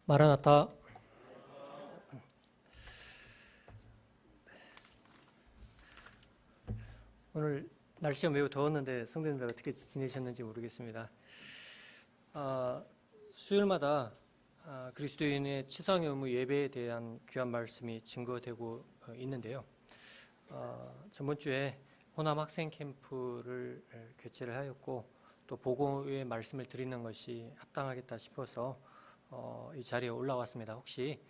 마라나타. 오늘 날씨가 매우 더웠는데 성도님들 어떻게 지내셨는지 모르겠습니다. 수요일마다 그리스도인의 치성의 의무 예배에 대한 귀한 말씀이 증거되고 있는데요. 저번 주에 호남 학생 캠프를 개최를 하였고 또 복음의 말씀을 드리는 것이 합당하겠다 싶어서 이 자리에 올라왔습니다. 혹시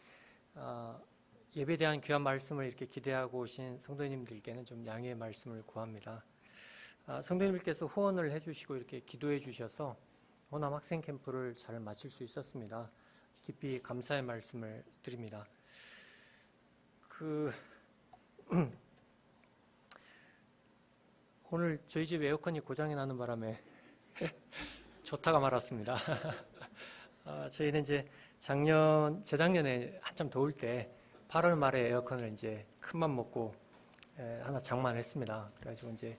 예배에 대한 귀한 말씀을 이렇게 기대하고 오신 성도님들께는 좀 양해의 말씀을 구합니다. 성도님들께서 후원을 해주시고 이렇게 기도해 주셔서 호남 학생 캠프를 잘 마칠 수 있었습니다. 깊이 감사의 말씀을 드립니다. 오늘 저희 집 에어컨이 고장이 나는 바람에 좋다가 말았습니다. 저희는 이제 재작년에 한참 더울 때 8월 말에 에어컨을 이제 큰맘 먹고 하나 장만했습니다. 그래가지고 이제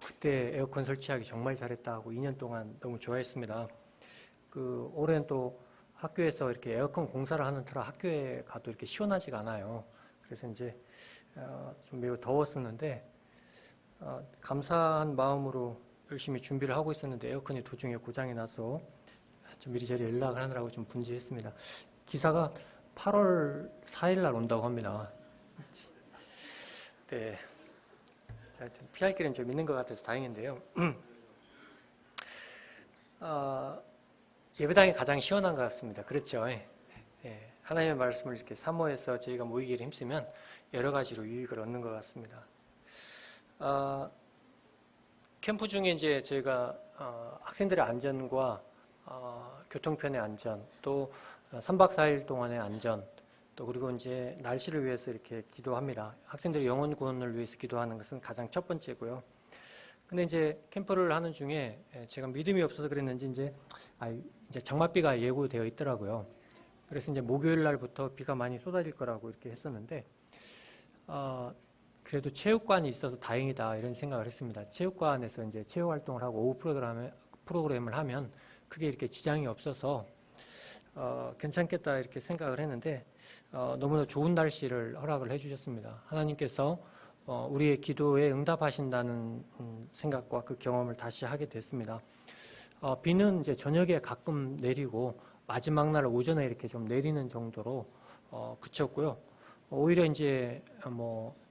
그때 에어컨 설치하기 정말 잘했다 하고 2년 동안 너무 좋아했습니다. 올해는 또 학교에서 이렇게 에어컨 공사를 하는 터라 학교에 가도 이렇게 시원하지가 않아요. 그래서 이제 좀 매우 더웠었는데 감사한 마음으로 열심히 준비를 하고 있었는데 에어컨이 도중에 고장이 나서 좀 이리저리 연락을 하느라고 좀 분주했습니다. 기사가 8월 4일 날 온다고 합니다. 네, 피할 길은 좀 있는 것 같아서 다행인데요. 예배당이 가장 시원한 것 같습니다. 그렇죠? 예, 하나님의 말씀을 이렇게 사모해서 저희가 모이기를 힘쓰면 여러 가지로 유익을 얻는 것 같습니다. 캠프 중에 이제 저희가 학생들의 안전과 교통편의 안전, 또 3박 4일 동안의 안전, 또 그리고 이제 날씨를 위해서 이렇게 기도합니다. 학생들의 영혼 구원을 위해서 기도하는 것은 가장 첫 번째고요. 근데 이제 캠프를 하는 중에 제가 믿음이 없어서 그랬는지 이제 장맛비가 예고되어 있더라고요. 그래서 이제 목요일 날부터 비가 많이 쏟아질 거라고 이렇게 했었는데 그래도 체육관이 있어서 다행이다 이런 생각을 했습니다. 체육관에서 이제 체육 활동을 하고 오후 프로그램을 하면 크게 이렇게 지장이 없어서 괜찮겠다 이렇게 생각을 했는데 너무나 좋은 날씨를 허락을 해주셨습니다. 하나님께서 우리의 기도에 응답하신다는 생각과 그 경험을 다시 하게 됐습니다. 비는 이제 저녁에 가끔 내리고 마지막 날 오전에 이렇게 좀 내리는 정도로 그쳤고요. 오히려 이제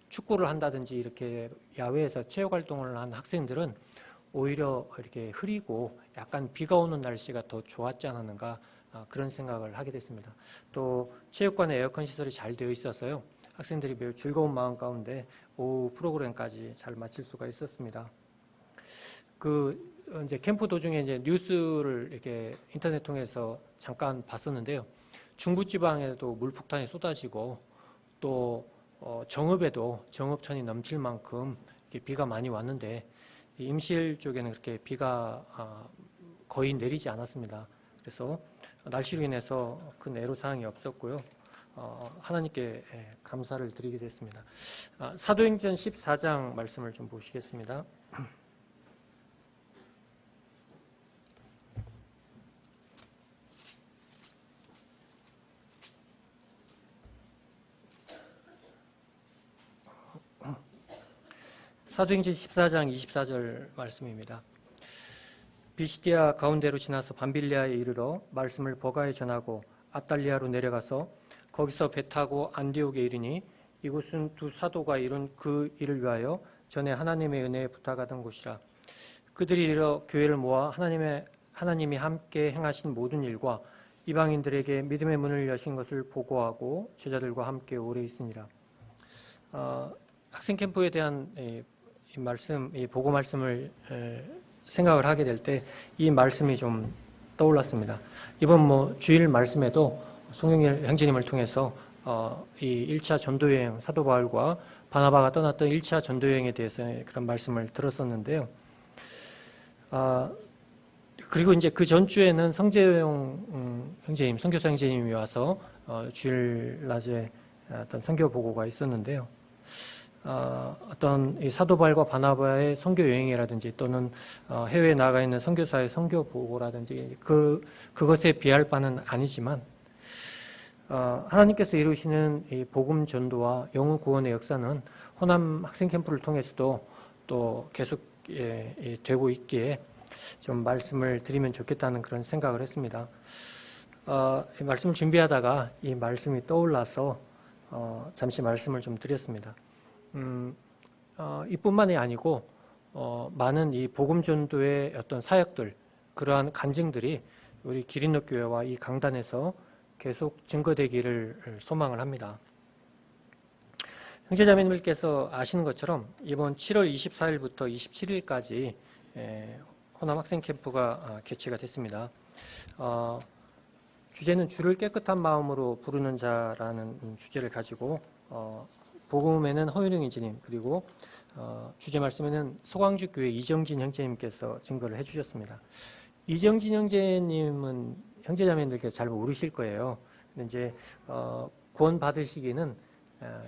축구를 한다든지 이렇게 야외에서 체육 활동을 한 학생들은 오히려 이렇게 흐리고 약간 비가 오는 날씨가 더 좋았지 않았는가 그런 생각을 하게 됐습니다. 또 체육관에 에어컨 시설이 잘 되어 있어서요. 학생들이 매우 즐거운 마음 가운데 오후 프로그램까지 잘 마칠 수가 있었습니다. 이제 캠프 도중에 이제 뉴스를 이렇게 인터넷 통해서 잠깐 봤었는데요. 중부지방에도 물폭탄이 쏟아지고 또 정읍에도 정읍천이 넘칠 만큼 비가 많이 왔는데 임실 쪽에는 그렇게 비가 거의 내리지 않았습니다. 그래서 날씨로 인해서 큰 애로사항이 없었고요. 하나님께 감사를 드리게 됐습니다. 사도행전 14장 말씀을 좀 보시겠습니다. 사도행전 14장 24절 말씀입니다. 비시디아 가운데로 지나서 밤빌리아에 이르러 말씀을 버가에 전하고 아탈리아로 내려가서 거기서 배 타고 안디옥에 이르니 이곳은 두 사도가 이룬 그 일을 위하여 전에 하나님의 은혜에 부탁하던 곳이라. 그들이 이르러 교회를 모아 하나님이 함께 행하신 모든 일과 이방인들에게 믿음의 문을 여신 것을 보고하고 제자들과 함께 오래 있으니라. 학생 캠프에 대한 이 보고 말씀을 생각을 하게 될 때 이 말씀이 좀 떠올랐습니다. 이번 주일 말씀에도 송영일 형제님을 통해서 이 1차 전도여행 사도 바울과 바나바가 떠났던 1차 전도여행에 대해서 그런 말씀을 들었었는데요. 그리고 이제 그 전주에는 성재용 형제님, 선교사 형제님이 와서 주일 낮에 어떤 선교 보고가 있었는데요. 어떤 이 사도 바울과 바나바의 선교 여행이라든지 또는 해외에 나가 있는 선교사의 선교 보고라든지 그것에 비할 바는 아니지만 하나님께서 이루시는 이 복음 전도와 영혼 구원의 역사는 호남 학생 캠프를 통해서도 또 계속 되고 있기에 좀 말씀을 드리면 좋겠다는 그런 생각을 했습니다. 이 말씀을 준비하다가 이 말씀이 떠올라서 잠시 말씀을 좀 드렸습니다. 이뿐만이 아니고 많은 이 복음 전도의 어떤 사역들, 그러한 간증들이 우리 기린로 교회와 이 강단에서 계속 증거되기를 소망을 합니다. 형제자매님들께서 아시는 것처럼 이번 7월 24일부터 27일까지 호남 학생 캠프가 개최가 됐습니다. 주제는 주를 깨끗한 마음으로 부르는 자라는 주제를 가지고 복음에는 허윤영 인지님, 그리고 주제 말씀에는 소광주 교회 이정진 형제님께서 증거를 해주셨습니다. 이정진 형제님은 형제자매님들께서 잘 모르실 거예요. 근데 이제 구원 받으시기는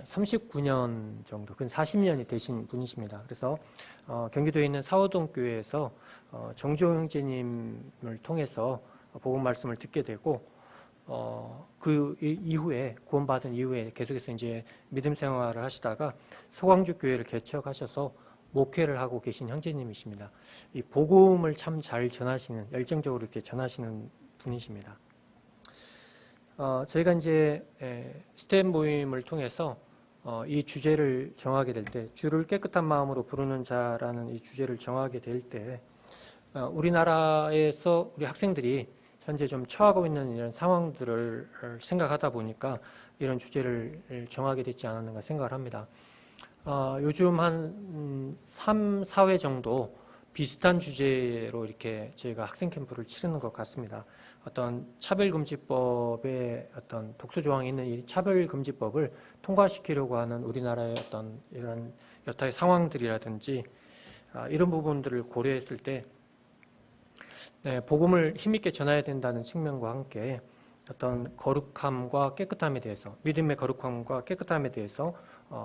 39년 정도, 근 40년이 되신 분이십니다. 그래서 경기도에 있는 사호동 교회에서 정조 형제님을 통해서 복음 말씀을 듣게 되고 그 이후에 구원받은 이후에 계속해서 이제 믿음 생활을 하시다가 소광주 교회를 개척하셔서 목회를 하고 계신 형제님이십니다. 이 복음을 참 잘 전하시는, 열정적으로 이렇게 전하시는 분이십니다. 저희가 이제 스텝 모임을 통해서 이 주제를 정하게 될 때, 주를 깨끗한 마음으로 부르는 자라는 이 주제를 정하게 될 때, 우리나라에서 우리 학생들이 현재 좀 처하고 있는 이런 상황들을 생각하다 보니까 이런 주제를 정하게 됐지 않았는가 생각을 합니다. 요즘 한 3, 4회 정도 비슷한 주제로 이렇게 저희가 학생 캠프를 치르는 것 같습니다. 어떤 차별금지법의 어떤 독소 조항이 있는 이 차별금지법을 통과시키려고 하는 우리나라의 어떤 이런 여타의 상황들이라든지 이런 부분들을 고려했을 때 복음을 힘있게 전해야 된다는 측면과 함께 어떤 거룩함과 깨끗함에 대해서, 믿음의 거룩함과 깨끗함에 대해서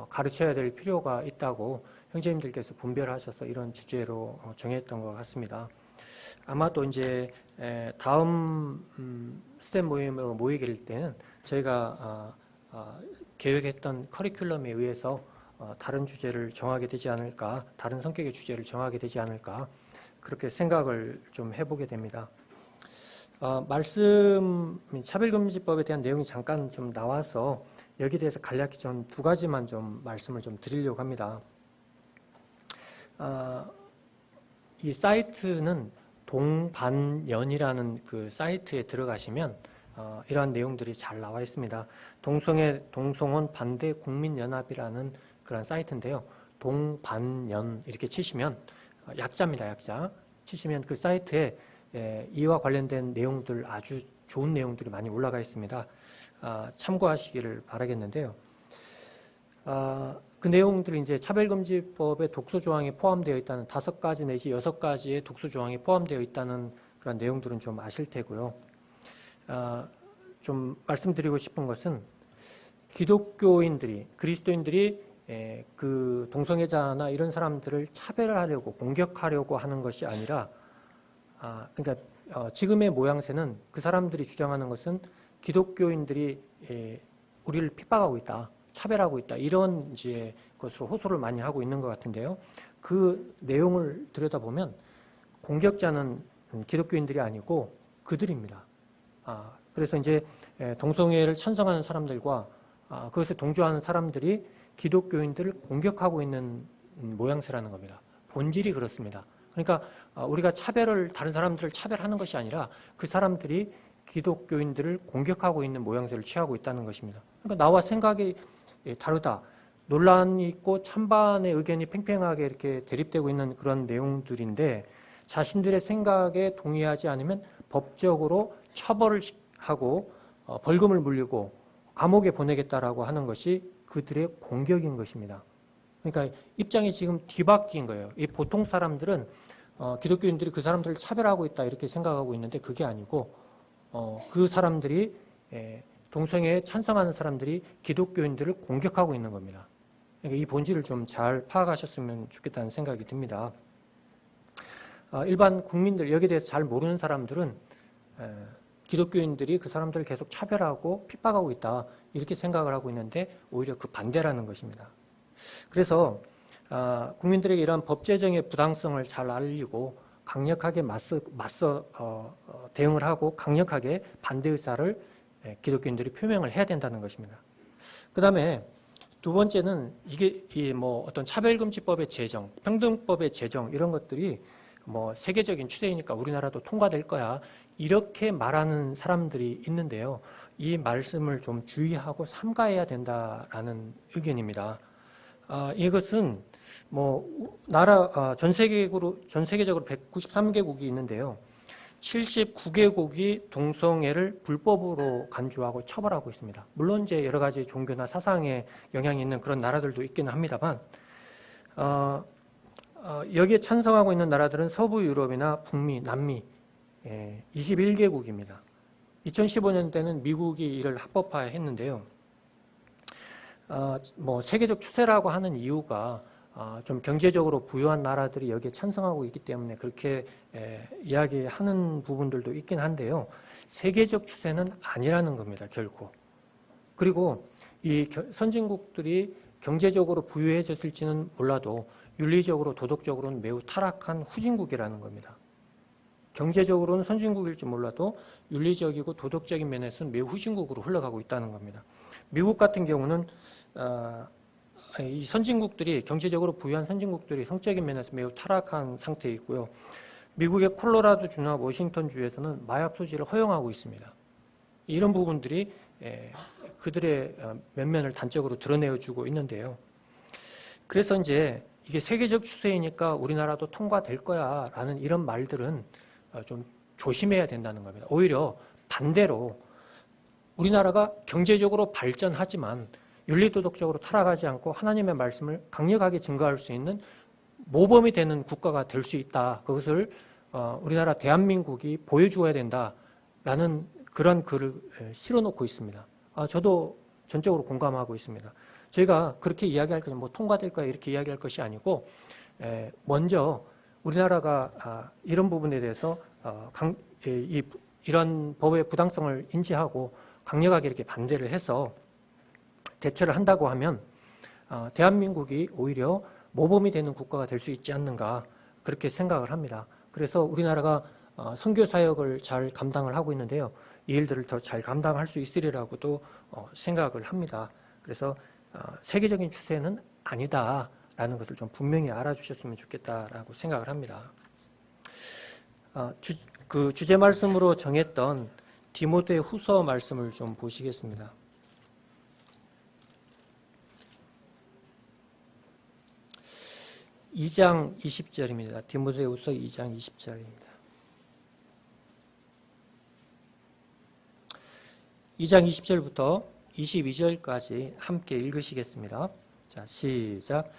가르쳐야 될 필요가 있다고 형제님들께서 분별하셔서 이런 주제로 정했던 것 같습니다. 아마도 이제 다음 스텝 모임으로 모이게 될 때는 저희가 계획했던 커리큘럼에 의해서 다른 주제를 정하게 되지 않을까, 다른 성격의 주제를 정하게 되지 않을까, 그렇게 생각을 좀 해보게 됩니다. 차별금지법에 대한 내용이 잠깐 좀 나와서 여기에 대해서 간략히 좀 두 가지만 좀 말씀을 좀 드리려고 합니다. 이 사이트는 동반연이라는 그 사이트에 들어가시면 이러한 내용들이 잘 나와 있습니다. 동성혼 반대 국민연합이라는 그런 사이트인데요. 동반연 이렇게 치시면 약자입니다. 약자. 치시면 그 사이트에 이와 관련된 내용들, 아주 좋은 내용들이 많이 올라가 있습니다. 참고하시기를 바라겠는데요. 그 내용들이 이제 차별금지법의 독소조항에 포함되어 있다는 5가지 내지 6가지의 독소조항에 포함되어 있다는 그런 내용들은 좀 아실 테고요. 좀 말씀드리고 싶은 것은 기독교인들이, 그리스도인들이 그 동성애자나 이런 사람들을 차별하려고, 공격하려고 하는 것이 아니라, 그러니까 지금의 모양새는 그 사람들이 주장하는 것은 기독교인들이 우리를 핍박하고 있다, 차별하고 있다, 이런 이제 것으로 호소를 많이 하고 있는 것 같은데요. 그 내용을 들여다보면 공격자는 기독교인들이 아니고 그들입니다. 그래서 이제 동성애를 찬성하는 사람들과 그것에 동조하는 사람들이 기독교인들을 공격하고 있는 모양새라는 겁니다. 본질이 그렇습니다. 그러니까 우리가 다른 사람들을 차별하는 것이 아니라 그 사람들이 기독교인들을 공격하고 있는 모양새를 취하고 있다는 것입니다. 그러니까 나와 생각이 다르다, 논란이 있고 찬반의 의견이 팽팽하게 이렇게 대립되고 있는 그런 내용들인데, 자신들의 생각에 동의하지 않으면 법적으로 처벌을 하고 벌금을 물리고 감옥에 보내겠다라고 하는 것이 그들의 공격인 것입니다. 그러니까 입장이 지금 뒤바뀐 거예요. 이 보통 사람들은 기독교인들이 그 사람들을 차별하고 있다 이렇게 생각하고 있는데, 그게 아니고 그 사람들이 동성애에 찬성하는 사람들이 기독교인들을 공격하고 있는 겁니다. 그러니까 이 본질을 좀 잘 파악하셨으면 좋겠다는 생각이 듭니다. 일반 국민들, 여기에 대해서 잘 모르는 사람들은 기독교인들이 그 사람들을 계속 차별하고 핍박하고 있다 이렇게 생각을 하고 있는데 오히려 그 반대라는 것입니다. 그래서 국민들에게 이런 법 제정의 부당성을 잘 알리고 강력하게 맞서 대응을 하고 강력하게 반대 의사를 기독교인들이 표명을 해야 된다는 것입니다. 그 다음에 두 번째는 이게 뭐 어떤 차별금지법의 제정, 평등법의 제정 이런 것들이 뭐 세계적인 추세이니까 우리나라도 통과될 거야 이렇게 말하는 사람들이 있는데요. 이 말씀을 좀 주의하고 삼가해야 된다라는 의견입니다. 이것은 뭐 전 세계적으로 193개국이 있는데요. 79개국이 동성애를 불법으로 간주하고 처벌하고 있습니다. 물론 이제 여러 가지 종교나 사상에 영향이 있는 그런 나라들도 있기는 합니다만 여기에 찬성하고 있는 나라들은 서부 유럽이나 북미, 남미 21개국입니다. 2015년 때는 미국이 이를 합법화했는데요. 뭐 세계적 추세라고 하는 이유가 좀 경제적으로 부유한 나라들이 여기에 찬성하고 있기 때문에 그렇게 이야기하는 부분들도 있긴 한데요. 세계적 추세는 아니라는 겁니다, 결코. 그리고 이 선진국들이 경제적으로 부유해졌을지는 몰라도 윤리적으로 도덕적으로는 매우 타락한 후진국이라는 겁니다. 경제적으로는 선진국일지 몰라도 윤리적이고 도덕적인 면에서는 매우 후진국으로 흘러가고 있다는 겁니다. 미국 같은 경우는 이 선진국들이 경제적으로 부유한 선진국들이 성적인 면에서 매우 타락한 상태에 있고요. 미국의 콜로라도주나 워싱턴주에서는 마약 소지를 허용하고 있습니다. 이런 부분들이 그들의 면면을 단적으로 드러내주고 있는데요. 그래서 이제 이게 세계적 추세이니까 우리나라도 통과될 거야 라는 이런 말들은 좀 조심해야 된다는 겁니다. 오히려 반대로 우리나라가 경제적으로 발전하지만 윤리도덕적으로 타락하지 않고 하나님의 말씀을 강력하게 증거할 수 있는 모범이 되는 국가가 될 수 있다. 그것을 우리나라 대한민국이 보여주어야 된다라는 그런 글을 실어놓고 있습니다. 저도 전적으로 공감하고 있습니다. 저희가 그렇게 이야기할 때 뭐 통과될 거야 이렇게 이야기할 것이 아니고 먼저 우리나라가 이런 부분에 대해서 이런 법의 부당성을 인지하고 강력하게 이렇게 반대를 해서 대처를 한다고 하면 대한민국이 오히려 모범이 되는 국가가 될 수 있지 않는가 그렇게 생각을 합니다. 그래서 우리나라가 선교 사역을 잘 감당을 하고 있는데요. 이 일들을 더 잘 감당할 수 있으리라고도 생각을 합니다. 그래서 세계적인 추세는 아니다라는 것을 좀 분명히 알아주셨으면 좋겠다라고 생각을 합니다. 그 주제 말씀으로 정했던 디모데 후서 말씀을 좀 보시겠습니다. 2장 20절입니다. 디모데 후서 2장 20절입니다. 2장 20절부터 22절까지 함께 읽으시겠습니다. 자, 시작.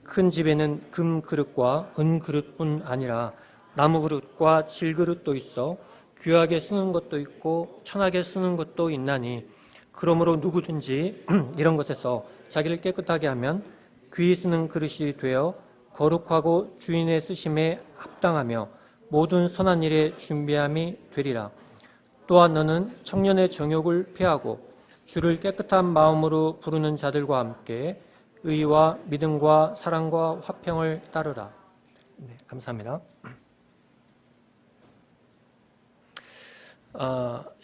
큰 집에는 금 그릇과 은 그릇뿐 아니라 나무 그릇과 질 그릇도 있어 귀하게 쓰는 것도 있고 천하게 쓰는 것도 있나니 그러므로 누구든지 이런 것에서 자기를 깨끗하게 하면 귀히 쓰는 그릇이 되어 거룩하고 주인의 쓰심에 합당하며 모든 선한 일에 준비함이 되리라. 또한 너는 청년의 정욕을 피하고 주를 깨끗한 마음으로 부르는 자들과 함께 의와 믿음과 사랑과 화평을 따르라. 네, 감사합니다.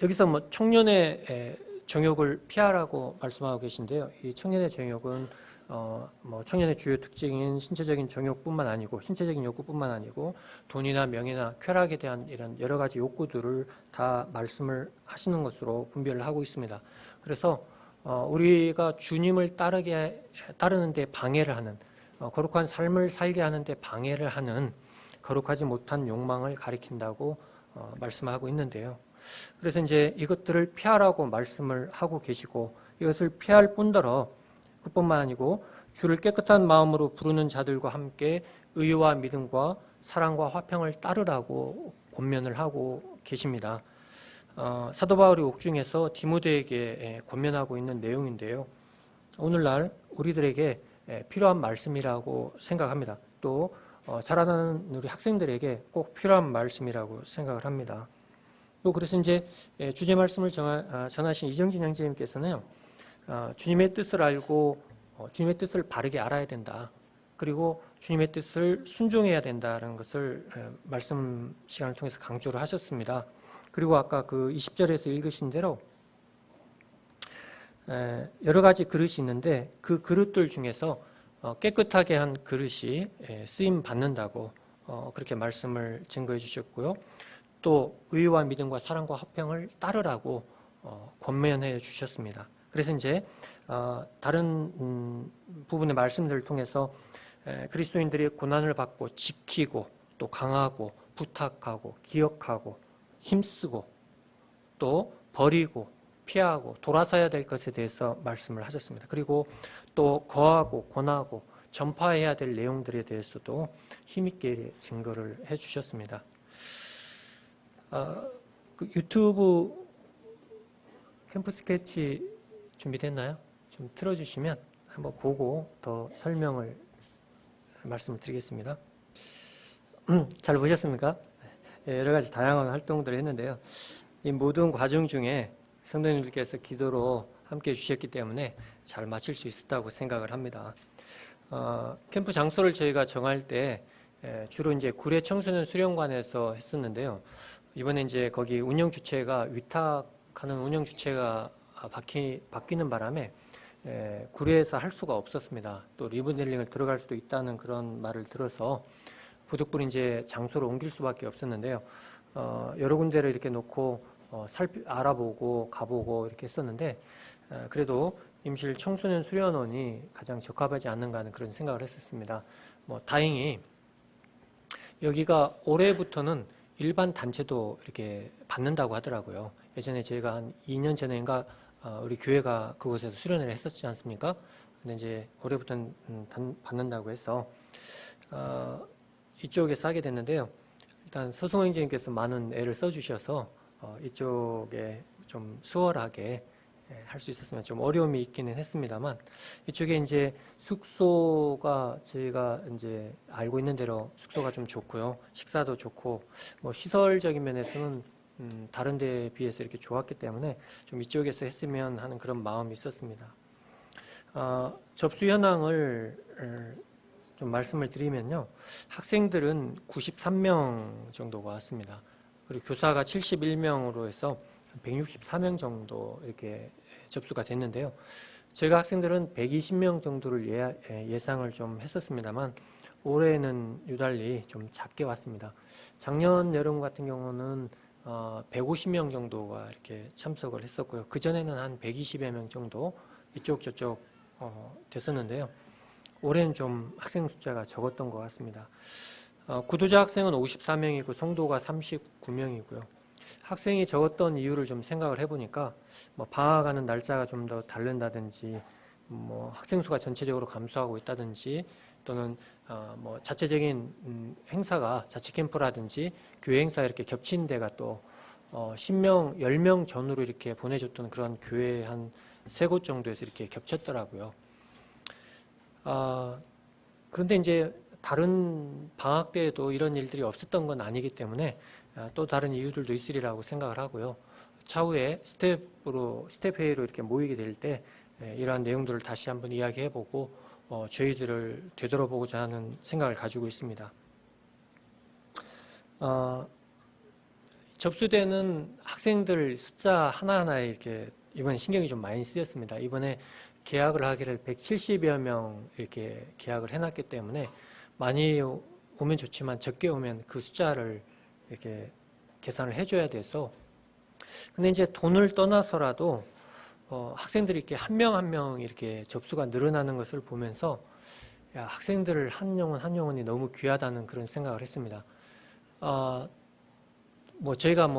여기서 뭐 청년의 정욕을 피하라고 말씀하고 계신데요. 이 청년의 정욕은 뭐 청년의 주요 특징인 신체적인 정욕뿐만 아니고 신체적인 욕구뿐만 아니고 돈이나 명예나 쾌락에 대한 이런 여러 가지 욕구들을 다 말씀을 하시는 것으로 분별을 하고 있습니다. 그래서 우리가 주님을 따르는 데 방해를 하는 거룩한 삶을 살게 하는 데 방해를 하는 거룩하지 못한 욕망을 가리킨다고 말씀하고 있는데요. 그래서 이제 이것들을 피하라고 말씀을 하고 계시고 이것을 피할 뿐더러 그뿐만 아니고 주를 깨끗한 마음으로 부르는 자들과 함께 의와 믿음과 사랑과 화평을 따르라고 권면을 하고 계십니다. 사도 바울이 옥중에서 디모데에게 권면하고 있는 내용인데요. 오늘날 우리들에게 필요한 말씀이라고 생각합니다. 또 자라나는 우리 학생들에게 꼭 필요한 말씀이라고 생각을 합니다. 또 그래서 이제 주제 말씀을 전하신 이정진 형제님께서는 주님의 뜻을 알고 주님의 뜻을 바르게 알아야 된다. 그리고 주님의 뜻을 순종해야 된다는 것을 말씀 시간을 통해서 강조를 하셨습니다. 그리고 아까 그 20절에서 읽으신 대로 여러 가지 그릇이 있는데 그 그릇들 중에서 깨끗하게 한 그릇이 쓰임 받는다고 그렇게 말씀을 증거해 주셨고요. 또 의와 믿음과 사랑과 화평을 따르라고 권면해 주셨습니다. 그래서 이제 다른 부분의 말씀들을 통해서 그리스도인들이 고난을 받고 지키고 또 강하고 부탁하고 기억하고 힘쓰고 또 버리고 피하고 돌아서야 될 것에 대해서 말씀을 하셨습니다. 그리고 또 거하고 권하고 전파해야 될 내용들에 대해서도 힘있게 증거를 해주셨습니다. 그 유튜브 캠프 스케치 준비됐나요? 좀 틀어주시면 한번 보고 더 설명을 말씀을 드리겠습니다. 잘 보셨습니까? 여러 가지 다양한 활동들을 했는데요. 이 모든 과정 중에 성도님들께서 기도로 함께 해주셨기 때문에 잘 마칠 수 있었다고 생각을 합니다. 캠프 장소를 저희가 정할 때 주로 이제 구례 청소년 수련관에서 했었는데요. 이번에 이제 거기 운영 주체가 위탁하는 운영 주체가 바뀌는 바람에 구례에서 할 수가 없었습니다. 또 리모델링을 들어갈 수도 있다는 그런 말을 들어서 부득불 이제 장소를 옮길 수밖에 없었는데요. 여러 군데를 이렇게 놓고 알아보고 가보고 이렇게 했었는데 그래도 임실 청소년 수련원이 가장 적합하지 않는가 하는 그런 생각을 했었습니다. 다행히 여기가 올해부터는 일반 단체도 이렇게 받는다고 하더라고요. 예전에 저희가 한 2년 전인가 우리 교회가 그곳에서 수련회를 했었지 않습니까? 근데 이제 올해부터는 받는다고 해서 이쪽에서 하게 됐는데요. 일단 서승호 형제님께서 많은 애를 써주셔서 이쪽에 좀 수월하게 할 수 있었으면 좀 어려움이 있기는 했습니다만 이쪽에 이제 숙소가 저희가 이제 알고 있는 대로 숙소가 좀 좋고요. 식사도 좋고 시설적인 면에서는 다른 데에 비해서 이렇게 좋았기 때문에 좀 이쪽에서 했으면 하는 그런 마음이 있었습니다. 접수 현황을 좀 말씀을 드리면요. 학생들은 93명 정도가 왔습니다. 그리고 교사가 71명으로 해서 164명 정도 이렇게 접수가 됐는데요. 저희가 학생들은 120명 정도를 예상을 좀 했었습니다만 올해는 유달리 좀 작게 왔습니다. 작년 여름 같은 경우는 150명 정도가 이렇게 참석을 했었고요. 그전에는 한 120여 명 정도 이쪽 저쪽 됐었는데요. 올해는 좀 학생 숫자가 적었던 것 같습니다. 구도자 학생은 54명이고 성도가 39명이고요. 학생이 적었던 이유를 좀 생각을 해보니까 방학하는 날짜가 좀 더 다른다든지 학생 수가 전체적으로 감소하고 있다든지 또는 자체적인 행사가 자체 캠프라든지 교회 행사 이렇게 겹친 데가 또 10명, 10명 전후로 이렇게 보내줬던 그런 교회 한 3곳 정도에서 이렇게 겹쳤더라고요. 그런데 이제 다른 방학 때에도 이런 일들이 없었던 건 아니기 때문에 또 다른 이유들도 있으리라고 생각을 하고요. 차후에 스텝 회의로 이렇게 모이게 될 때 이러한 내용들을 다시 한번 이야기해보고 저희들을 되돌아보고자 하는 생각을 가지고 있습니다. 접수되는 학생들 숫자 하나하나에 이렇게 이번에 신경이 좀 많이 쓰였습니다. 이번에 계약을 하기를 170여 명 이렇게 계약을 해놨기 때문에 많이 오면 좋지만 적게 오면 그 숫자를 이렇게 계산을 해줘야 돼서 근데 이제 돈을 떠나서라도 학생들이 이렇게 한 명 한 명 이렇게 접수가 늘어나는 것을 보면서 학생들 한 영혼이 너무 귀하다는 그런 생각을 했습니다. 저희가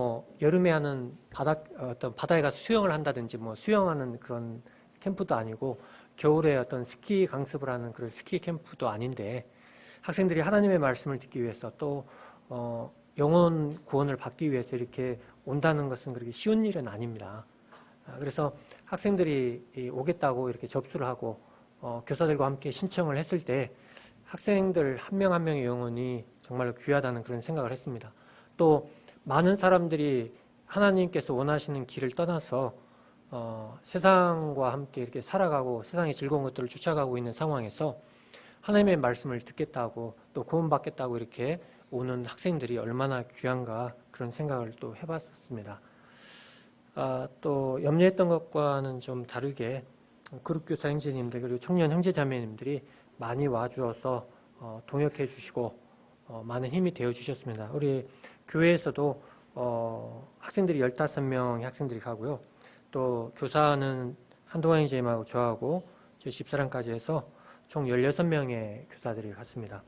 여름에 하는 어떤 바다에 가서 수영을 한다든지 수영하는 그런 캠프도 아니고 겨울에 어떤 스키 강습을 하는 그런 스키 캠프도 아닌데 학생들이 하나님의 말씀을 듣기 위해서 또 영혼 구원을 받기 위해서 이렇게 온다는 것은 그렇게 쉬운 일은 아닙니다. 그래서 학생들이 오겠다고 이렇게 접수를 하고 교사들과 함께 신청을 했을 때 학생들 한 명 한 명의 영혼이 정말로 귀하다는 그런 생각을 했습니다. 또 많은 사람들이 하나님께서 원하시는 길을 떠나서 세상과 함께 이렇게 살아가고 세상의 즐거운 것들을 쫓아가고 있는 상황에서 하나님의 말씀을 듣겠다고 또 구원받겠다고 이렇게 오는 학생들이 얼마나 귀한가 그런 생각을 또 해봤었습니다. 또 염려했던 것과는 좀 다르게 그룹교사 형제님들 그리고 청년 형제자매님들이 많이 와주어서 동역해 주시고 많은 힘이 되어 주셨습니다. 우리 교회에서도 학생들이 15명의 학생들이 가고요. 또 교사는 한동환 형제님하고 저하고 저희 집사람까지 해서 총 16명의 교사들이 갔습니다.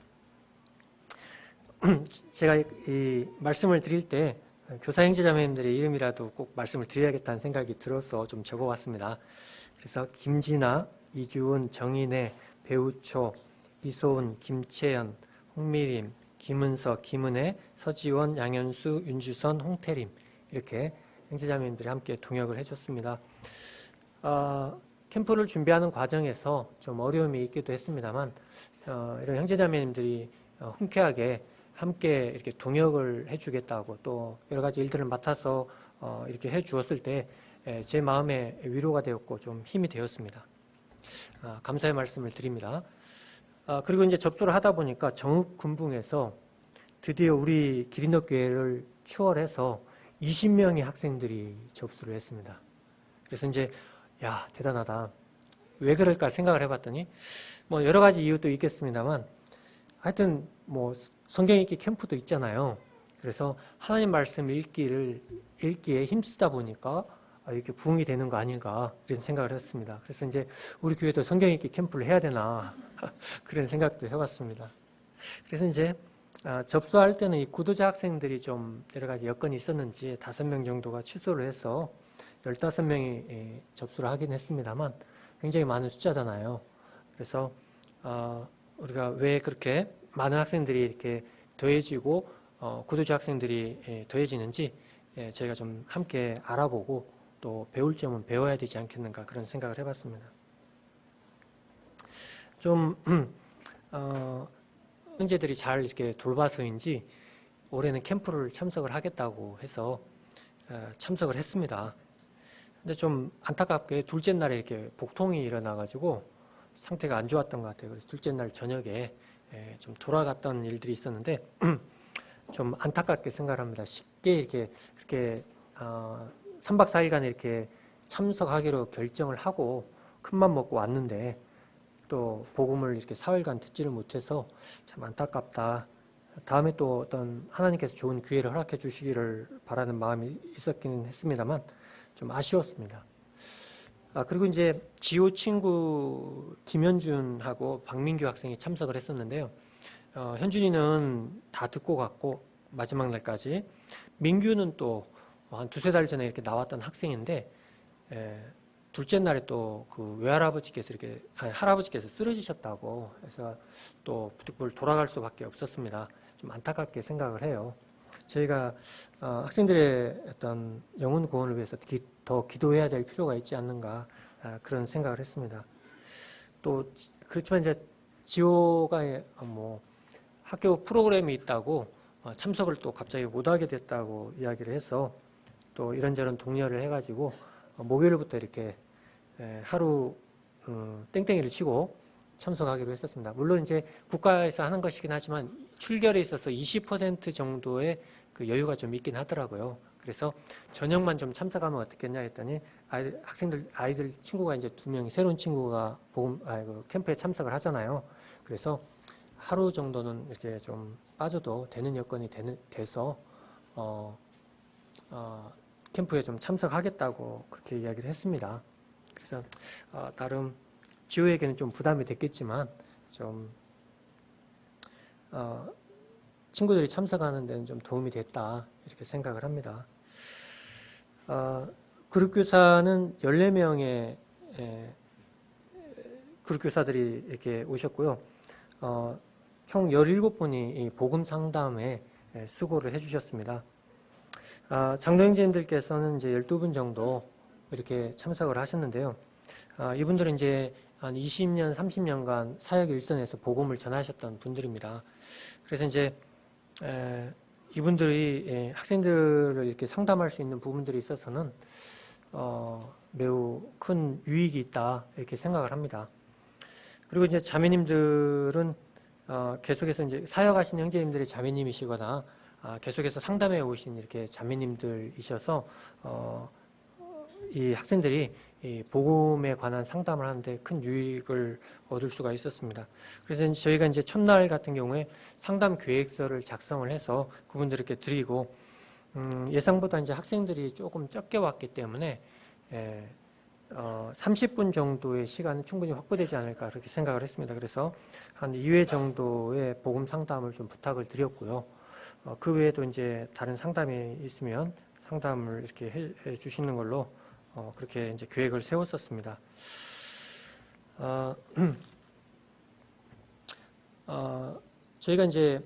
제가 이 말씀을 드릴 때 교사 형제자매님들의 이름이라도 꼭 말씀을 드려야겠다는 생각이 들어서 좀 적어왔습니다. 그래서 김진아, 이주은, 정인혜, 배우초, 이소은, 김채연, 홍미림, 김은서, 김은혜, 서지원, 양현수, 윤주선, 홍태림 이렇게 형제자매님들이 함께 동역을 해줬습니다. 캠프를 준비하는 과정에서 좀 어려움이 있기도 했습니다만 이런 형제자매님들이 흔쾌하게 함께 이렇게 동역을 해주겠다고 또 여러 가지 일들을 맡아서 이렇게 해주었을 때 제 마음에 위로가 되었고 좀 힘이 되었습니다. 감사의 말씀을 드립니다. 그리고 이제 접수를 하다 보니까 정읍 군붕에서 드디어 우리 기린덕교회를 추월해서 20명의 학생들이 접수를 했습니다. 그래서 이제 야 대단하다. 왜 그럴까 생각을 해봤더니 뭐 여러 가지 이유도 있겠습니다만 하여튼 뭐 성경 읽기 캠프도 있잖아요. 그래서 하나님 말씀 읽기에 힘쓰다 보니까 이렇게 부흥이 되는 거 아닌가 이런 생각을 했습니다. 그래서 이제 우리 교회도 성경 읽기 캠프를 해야 되나 그런 생각도 해봤습니다. 그래서 이제 접수할 때는 이 구도자 학생들이 좀 여러 가지 여건이 있었는지 5명 정도가 취소를 해서 15명이 접수를 하긴 했습니다만 굉장히 많은 숫자잖아요. 그래서 우리가 왜 그렇게 많은 학생들이 이렇게 더해지고 구도자 학생들이 더해지는지 저희가 좀 함께 알아보고 또 배울 점은 배워야 되지 않겠는가 그런 생각을 해봤습니다. 좀 형제들이 잘 이렇게 돌봐서인지 올해는 캠프를 참석을 하겠다고 해서 참석을 했습니다. 근데 좀 안타깝게 둘째 날에 이렇게 복통이 일어나가지고 상태가 안 좋았던 것 같아요. 그래서 둘째 날 저녁에 좀 돌아갔던 일들이 있었는데 좀 안타깝게 생각합니다. 쉽게 이렇게 3박 4일간 이렇게 참석하기로 결정을 하고 큰맘 먹고 왔는데 또 복음을 이렇게 4일간 듣지를 못해서 참 안타깝다. 다음에 또 어떤 하나님께서 좋은 기회를 허락해 주시기를 바라는 마음이 있었기는 했습니다만 좀 아쉬웠습니다. 그리고 이제 지호 친구 김현준하고 박민규 학생이 참석을 했었는데요. 현준이는 다 듣고 갔고 마지막 날까지 민규는 또 한 2-3달 전에 이렇게 나왔던 학생인데 둘째 날에 또 그 외할아버지께서 할아버지께서 쓰러지셨다고 해서 또 부득불 돌아갈 수밖에 없었습니다. 좀 안타깝게 생각을 해요. 저희가 학생들의 어떤 영혼 구원을 위해서 더 기도해야 될 필요가 있지 않는가 그런 생각을 했습니다. 또 그렇지만 이제 지호가 뭐 학교 프로그램이 있다고 참석을 또 갑자기 못하게 됐다고 이야기를 해서 또 이런저런 독려를 해가지고 목요일부터 이렇게 하루 땡땡이를 치고 참석하기로 했었습니다. 물론 이제 국가에서 하는 것이긴 하지만 출결에 있어서 20% 정도의 그 여유가 좀 있긴 하더라고요. 그래서 저녁만 좀 참석하면 어떻겠냐 했더니 아이들 친구가 이제 2명이 새로운 친구가 캠프에 참석을 하잖아요. 그래서 하루 정도는 이렇게 좀 빠져도 되는 여건이 돼서 캠프에 좀 참석하겠다고 그렇게 이야기를 했습니다. 그래서 나름 지호에게는 좀 부담이 됐겠지만 좀 친구들이 참석하는 데는 좀 도움이 됐다 이렇게 생각을 합니다. 그룹교사는 14명의 그룹교사들이 이렇게 오셨고요. 총 17분이 복음 상담에 수고를 해주셨습니다. 장로형제님들께서는 이제 12분 정도 이렇게 참석을 하셨는데요. 이분들은 이제 한 20년, 30년간 사역 일선에서 복음을 전하셨던 분들입니다. 그래서 이제 이분들이 학생들을 이렇게 상담할 수 있는 부분들이 있어서는 매우 큰 유익이 있다 이렇게 생각을 합니다. 그리고 이제 자매님들은 계속해서 이제 사역하신 형제님들의 자매님이시거나 계속해서 상담해 오신 이렇게 자매님들이셔서 이 학생들이 이 복음에 관한 상담을 하는데 큰 유익을 얻을 수가 있었습니다. 그래서 저희가 이제 첫날 같은 경우에 상담 계획서를 작성을 해서 그분들에게 드리고 예상보다 이제 학생들이 조금 적게 왔기 때문에 30분 정도의 시간은 충분히 확보되지 않을까 그렇게 생각을 했습니다. 그래서 한 2회 정도의 복음 상담을 좀 부탁을 드렸고요. 그 외에도 이제 다른 상담이 있으면 상담을 이렇게 해 주시는 걸로 그렇게 이제 계획을 세웠었습니다. 저희가 이제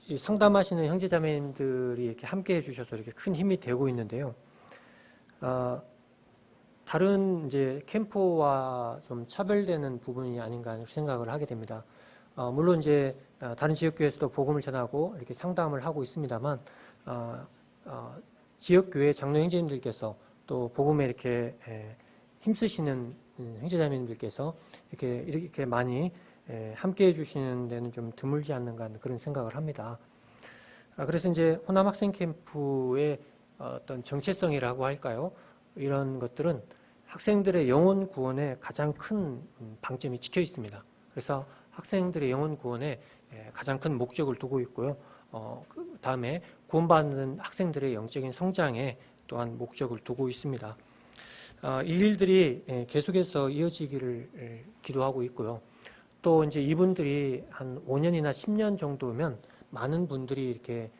이 상담하시는 형제자매님들이 이렇게 함께 해주셔서 이렇게 큰 힘이 되고 있는데요. 다른 이제 캠프와 좀 차별되는 부분이 아닌가 생각을 하게 됩니다. 물론 이제 다른 지역교회에서도 복음을 전하고 이렇게 상담을 하고 있습니다만 지역교회 장로 형제님들께서 또 복음에 이렇게 힘쓰시는 형제자매님들께서 이렇게 많이 함께 해주시는 데는 좀 드물지 않는가 그런 생각을 합니다. 그래서 이제 호남 학생 캠프의 어떤 정체성이라고 할까요? 이런 것들은 학생들의 영혼 구원에 가장 큰 방점이 찍혀 있습니다. 그래서 학생들의 영혼 구원에 가장 큰 목적을 두고 있고요. 그 다음에 구원받는 학생들의 영적인 성장에 또한 목적을 두고 있습니다. 이 일들이 계속해서 이어지기를 기도하고 있고요. 또 이제 이분들이 한 5년이나 10년 정도면 많은 분들이 이렇게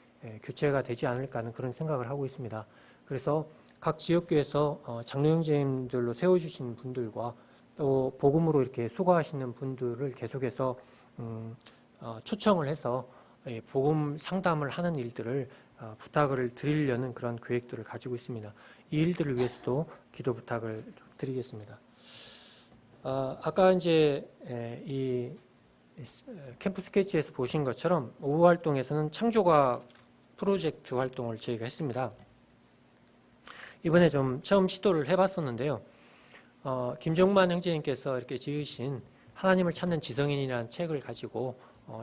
교체가 되지 않을까 하는 그런 생각을 하고 있습니다. 그래서 각 지역교회에서 장로 형제님들로 세워주신 분들과 또 복음으로 이렇게 수고하시는 분들을 계속해서 초청을 해서 복음 상담을 하는 일들을 부탁을 드리려는 그런 계획들을 가지고 있습니다. 이 일들을 위해서도 기도 부탁을 좀 드리겠습니다. 아까 이제 이 캠프 스케치에서 보신 것처럼 오후 활동에서는 창조과학 프로젝트 활동을 저희가 했습니다. 이번에 좀 처음 시도를 해봤었는데요. 김정만 형제님께서 이렇게 지으신 하나님을 찾는 지성인이라는 책을 가지고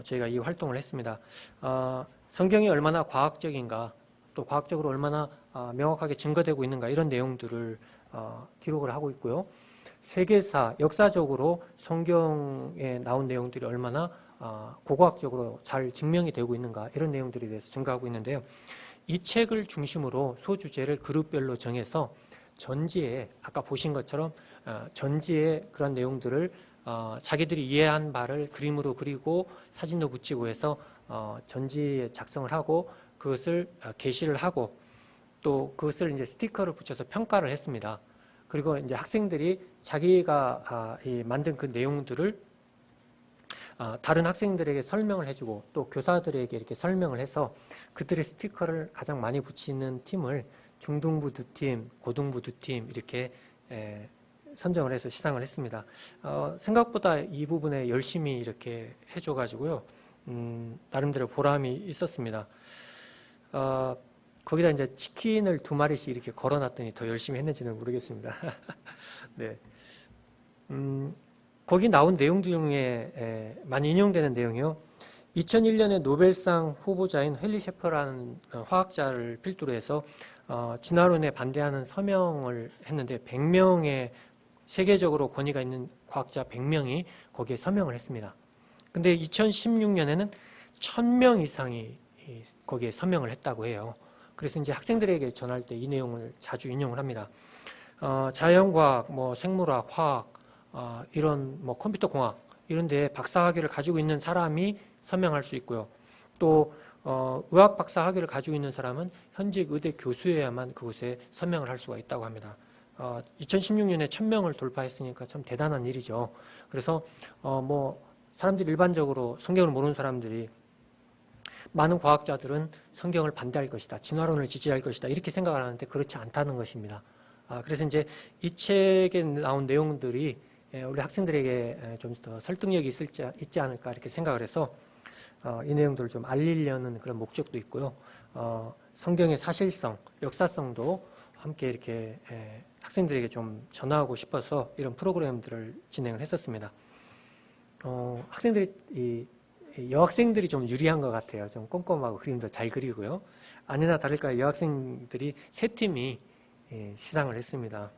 저희가 이 활동을 했습니다. 성경이 얼마나 과학적인가, 또 과학적으로 얼마나 명확하게 증거되고 있는가 이런 내용들을 기록을 하고 있고요. 세계사, 역사적으로 성경에 나온 내용들이 얼마나 고고학적으로 잘 증명이 되고 있는가 이런 내용들에 대해서 증거하고 있는데요. 이 책을 중심으로 소주제를 그룹별로 정해서 전지에 아까 보신 것처럼 전지에 그런 내용들을 자기들이 이해한 바를 그림으로 그리고 사진도 붙이고 해서 전지에 작성을 하고 그것을 게시를 하고 또 그것을 이제 스티커를 붙여서 평가를 했습니다. 그리고 이제 학생들이 자기가 만든 그 내용들을 다른 학생들에게 설명을 해주고 또 교사들에게 이렇게 설명을 해서 그들의 스티커를 가장 많이 붙이는 팀을 중등부 2팀, 고등부 2팀 이렇게 선정을 해서 시상을 했습니다. 생각보다 이 부분에 열심히 이렇게 해줘가지고요. 나름대로 보람이 있었습니다. 거기다 이제 치킨을 2마리씩 이렇게 걸어놨더니 더 열심히 했는지는 모르겠습니다. 네. 거기 나온 내용 중에 많이 인용되는 내용이요. 2001년에 노벨상 후보자인 헨리 셰퍼라는 화학자를 필두로 해서 진화론에 반대하는 서명을 했는데 100명의 세계적으로 권위가 있는 과학자 100명이 거기에 서명을 했습니다. 근데 2016년에는 1000명 이상이 거기에 서명을 했다고 해요. 그래서 이제 학생들에게 전할 때 이 내용을 자주 인용을 합니다. 자연과학, 뭐 생물학, 화학, 이런 뭐 컴퓨터 공학 이런 데 박사 학위를 가지고 있는 사람이 서명할 수 있고요. 또 의학 박사 학위를 가지고 있는 사람은 현직 의대 교수여야만 그곳에 서명을 할 수가 있다고 합니다. 2016년에 1000명을 돌파했으니까 참 대단한 일이죠. 그래서 뭐 사람들이 일반적으로 성경을 모르는 사람들이 많은 과학자들은 성경을 반대할 것이다, 진화론을 지지할 것이다 이렇게 생각을 하는데 그렇지 않다는 것입니다. 그래서 이제 이 책에 나온 내용들이 우리 학생들에게 좀 더 설득력이 있지 않을까 이렇게 생각을 해서 이 내용들을 좀 알리려는 그런 목적도 있고요. 성경의 사실성, 역사성도 함께 이렇게 학생들에게 좀 전하고 싶어서 이런 프로그램들을 진행을 했었습니다. 학생들이 여학생들이 좀 유리한 것 같아요. 좀 꼼꼼하고 그림도 잘 그리고요. 아니나 다를까 여학생들이 세 팀이 시상을 했습니다.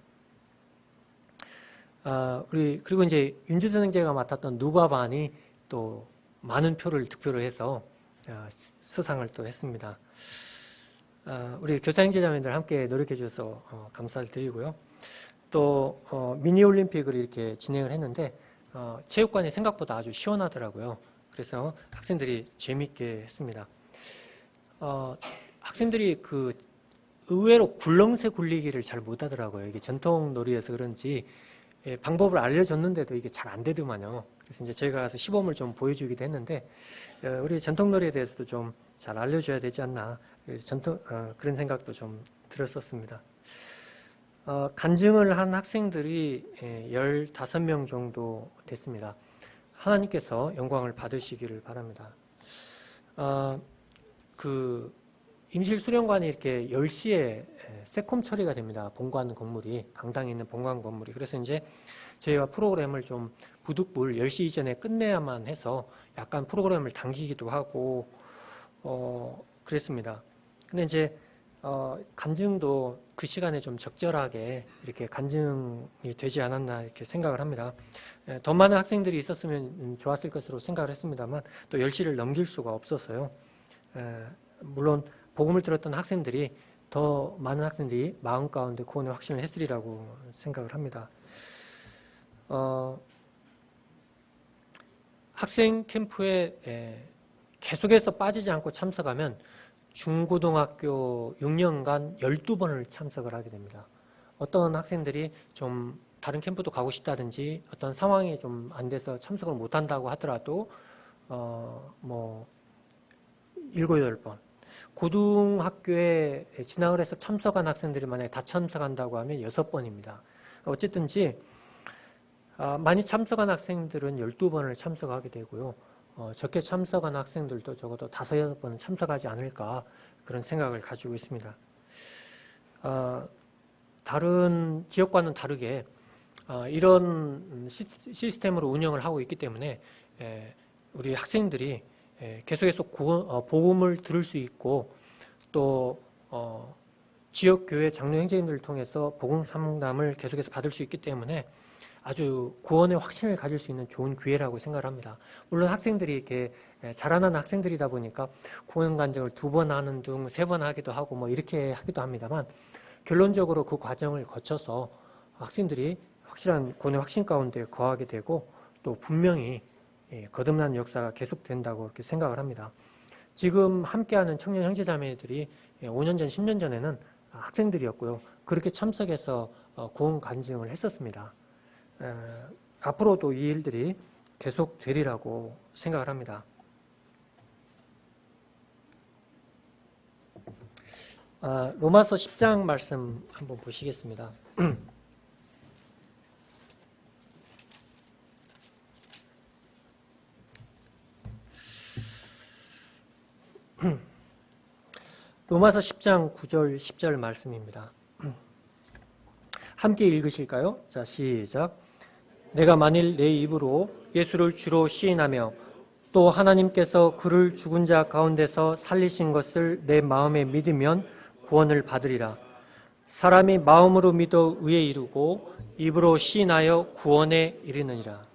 그리고 이제 윤주선 형제가 맡았던 누가반이 또 많은 표를 득표를 해서 수상을 또 했습니다. 우리 교사 형제자매들 함께 노력해 주셔서 감사를 드리고요. 또 미니 올림픽을 이렇게 진행을 했는데 체육관이 생각보다 아주 시원하더라고요. 그래서 학생들이 재미있게 했습니다. 학생들이 그 의외로 굴렁쇠 굴리기를 잘 못하더라고요. 이게 전통 놀이여서 그런지 방법을 알려줬는데도 이게 잘 안 되더만요. 그래서 이제 저희가 가서 시범을 좀 보여주기도 했는데 우리 전통 놀이에 대해서도 좀 잘 알려줘야 되지 않나 그런 생각도 좀 들었었습니다. 간증을 한 학생들이 15명 정도 됐습니다. 하나님께서 영광을 받으시기를 바랍니다. 그 임실 수련관이 이렇게 10시에 세콤 처리가 됩니다. 본관 건물이, 강당에 있는 본관 건물이. 그래서 이제 저희가 프로그램을 좀 부득불 10시 이전에 끝내야만 해서 약간 프로그램을 당기기도 하고 그랬습니다. 근데 이제 간증도 그 시간에 좀 적절하게 이렇게 간증이 되지 않았나 이렇게 생각을 합니다. 더 많은 학생들이 있었으면 좋았을 것으로 생각을 했습니다만 또 10시를 넘길 수가 없어서요. 물론 복음을 들었던 학생들이 더 많은 학생들이 마음 가운데 구원의 확신을 했으리라고 생각을 합니다. 학생 캠프에 계속해서 빠지지 않고 참석하면 중고등학교 6년간 12번을 참석을 하게 됩니다. 어떤 학생들이 좀 다른 캠프도 가고 싶다든지 어떤 상황이 좀 안 돼서 참석을 못 한다고 하더라도 7, 8번. 고등학교에 진학을 해서 참석한 학생들이 만약에 다 참석한다고 하면 6번입니다. 어쨌든지 많이 참석한 학생들은 12번을 참석하게 되고요. 적게 참석한 학생들도 적어도 5, 6번은 참석하지 않을까 그런 생각을 가지고 있습니다. 다른 지역과는 다르게 이런 시스템으로 운영을 하고 있기 때문에 우리 학생들이 계속해서 복음을 들을 수 있고 또 지역교회 장로 형제님들을 통해서 복음 상담을 계속해서 받을 수 있기 때문에 아주 구원의 확신을 가질 수 있는 좋은 기회라고 생각을 합니다. 물론 학생들이 이렇게 자라나는 학생들이다 보니까 구원 간증을 2번 하는 등 3번 하기도 하고 뭐 이렇게 하기도 합니다만 결론적으로 그 과정을 거쳐서 학생들이 확실한 구원의 확신 가운데 거하게 되고 또 분명히 거듭난 역사가 계속된다고 이렇게 생각을 합니다. 지금 함께하는 청년 형제자매들이 5년 전, 10년 전에는 학생들이었고요. 그렇게 참석해서 구원 간증을 했었습니다. 앞으로도 이 일들이 계속 되리라고 생각을 합니다. 로마서 10장 말씀 한번 보시겠습니다. 로마서 10장 9절 10절 말씀입니다. 함께 읽으실까요? 자, 시작. 내가 만일 내 입으로 예수를 주로 시인하며 또 하나님께서 그를 죽은 자 가운데서 살리신 것을 내 마음에 믿으면 구원을 받으리라. 사람이 마음으로 믿어 의에 이르고 입으로 시인하여 구원에 이르느니라.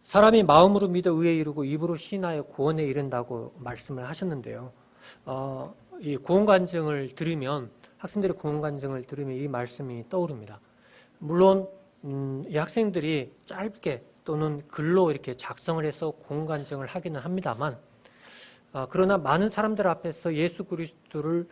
사람이 마음으로 믿어 의에 이르고 입으로 시인하여 구원에 이른다고 말씀을 하셨는데요. 이 구원 간증을 들으면 학생들의 구원 간증을 들으면 이 말씀이 떠오릅니다. 물론 이 학생들이 짧게 또는 글로 이렇게 작성을 해서 구원 간증을 하기는 합니다만 그러나 많은 사람들 앞에서 예수 그리스도를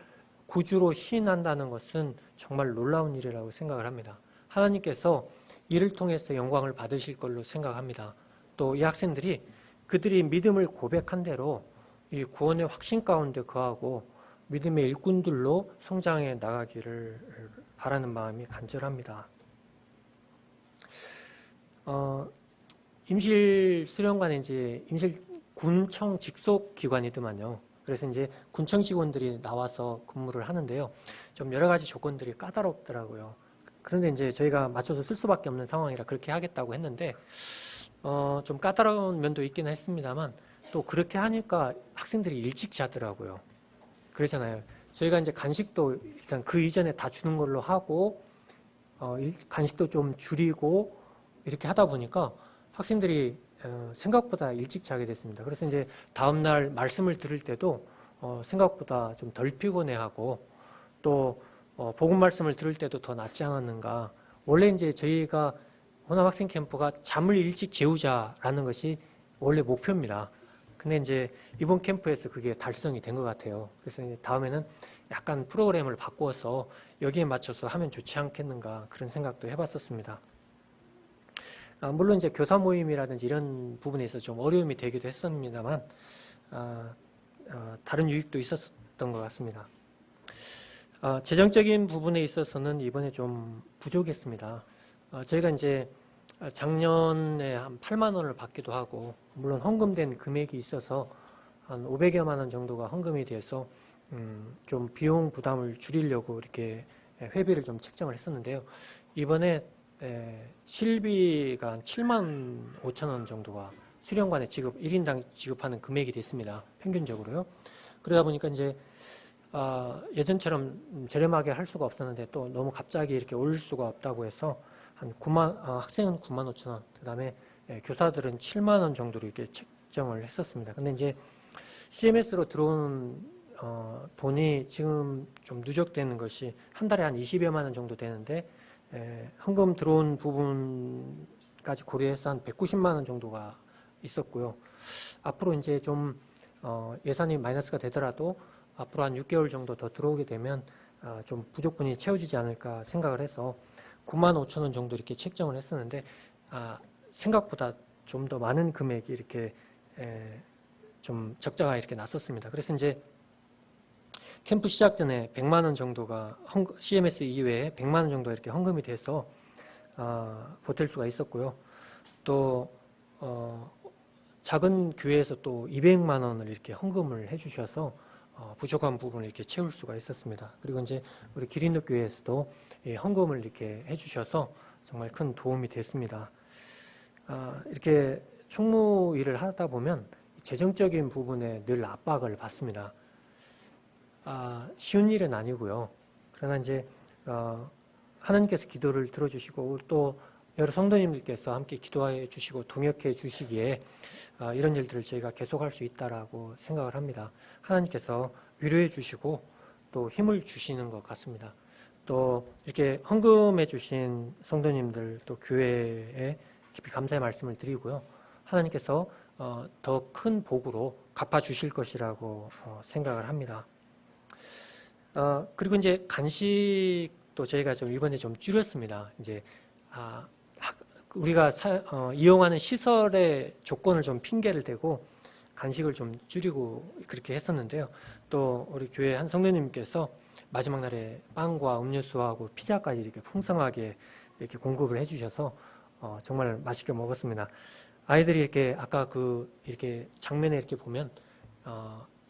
구주로 시인한다는 것은 정말 놀라운 일이라고 생각을 합니다. 하나님께서 이를 통해서 영광을 받으실 걸로 생각합니다. 또 이 학생들이 그들이 믿음을 고백한 대로 이 구원의 확신 가운데 거하고 믿음의 일꾼들로 성장해 나가기를 바라는 마음이 간절합니다. 임실 수련관에 이제 임실 군청 직속 기관이더만요. 그래서 이제 군청 직원들이 나와서 근무를 하는데요. 좀 여러 가지 조건들이 까다롭더라고요. 그런데 이제 저희가 맞춰서 쓸 수밖에 없는 상황이라 그렇게 하겠다고 했는데, 좀 까다로운 면도 있기는 했습니다만, 또 그렇게 하니까 학생들이 일찍 자더라고요. 그러잖아요. 저희가 이제 간식도 일단 그 이전에 다 주는 걸로 하고, 간식도 좀 줄이고, 이렇게 하다 보니까 학생들이 생각보다 일찍 자게 됐습니다. 그래서 이제 다음날 말씀을 들을 때도 생각보다 좀 덜 피곤해하고, 또 복음 말씀을 들을 때도 더 낫지 않았는가. 원래 이제 저희가 혼합학생 캠프가 잠을 일찍 재우자라는 것이 원래 목표입니다. 근데 이제 이번 캠프에서 그게 달성이 된 것 같아요. 그래서 이제 다음에는 약간 프로그램을 바꾸어서 여기에 맞춰서 하면 좋지 않겠는가 그런 생각도 해봤었습니다. 물론 이제 교사 모임이라든지 이런 부분에 있어서 좀 어려움이 되기도 했습니다만, 다른 유익도 있었던 것 같습니다. 재정적인 부분에 있어서는 이번에 좀 부족했습니다. 저희가 이제 작년에 한 8만 원을 받기도 하고, 물론 헌금된 금액이 있어서 한 500여만 원 정도가 헌금이 돼서 좀 비용 부담을 줄이려고 이렇게 회비를 좀 책정을 했었는데요. 이번에 실비가 한 7만 5천 원 정도가 수련관에 1인당 지급하는 금액이 됐습니다. 평균적으로요. 그러다 보니까 이제 예전처럼 저렴하게 할 수가 없었는데 또 너무 갑자기 이렇게 올릴 수가 없다고 해서 한 학생은 9만 5천 원, 그 다음에 교사들은 7만 원 정도로 이렇게 책정을 했었습니다. 근데 이제 CMS로 들어오는 돈이 지금 좀 누적되는 것이 한 달에 한 20여만 원 정도 되는데, 헌금 들어온 부분까지 고려해서 한 190만 원 정도가 있었고요. 앞으로 이제 좀 예산이 마이너스가 되더라도 앞으로 한 6개월 정도 더 들어오게 되면 좀 부족분이 채워지지 않을까 생각을 해서 9만 5천 원 정도 이렇게 책정을 했었는데, 생각보다 좀 더 많은 금액이 이렇게 좀 적자가 이렇게 났었습니다. 그래서 이제 캠프 시작 전에 100만 원 정도가 CMS 이외에 100만 원 정도 이렇게 헌금이 돼서 보탤 수가 있었고요. 또 작은 교회에서 또 200만 원을 이렇게 헌금을 해주셔서 부족한 부분을 이렇게 채울 수가 있었습니다. 그리고 이제 우리 기린도 교회에서도 헌금을 이렇게 해주셔서 정말 큰 도움이 됐습니다. 이렇게 총무 일을 하다 보면 재정적인 부분에 늘 압박을 받습니다. 쉬운 일은 아니고요. 그러나 이제 하나님께서 기도를 들어주시고 또 여러 성도님들께서 함께 기도해 주시고 동역해 주시기에 이런 일들을 저희가 계속할 수 있다라고 생각을 합니다. 하나님께서 위로해 주시고 또 힘을 주시는 것 같습니다. 또 이렇게 헌금해 주신 성도님들 또 교회에 깊이 감사의 말씀을 드리고요. 하나님께서 더 큰 복으로 갚아 주실 것이라고 생각을 합니다. 그리고 이제 간식도 저희가 좀 이번에 좀 줄였습니다. 이제 우리가 이용하는 시설의 조건을 좀 핑계를 대고 간식을 좀 줄이고 그렇게 했었는데요. 또 우리 교회 한 성도님께서 마지막 날에 빵과 음료수하고 피자까지 이렇게 풍성하게 이렇게 공급을 해주셔서 정말 맛있게 먹었습니다. 아이들이 이렇게 아까 이렇게 장면에 이렇게 보면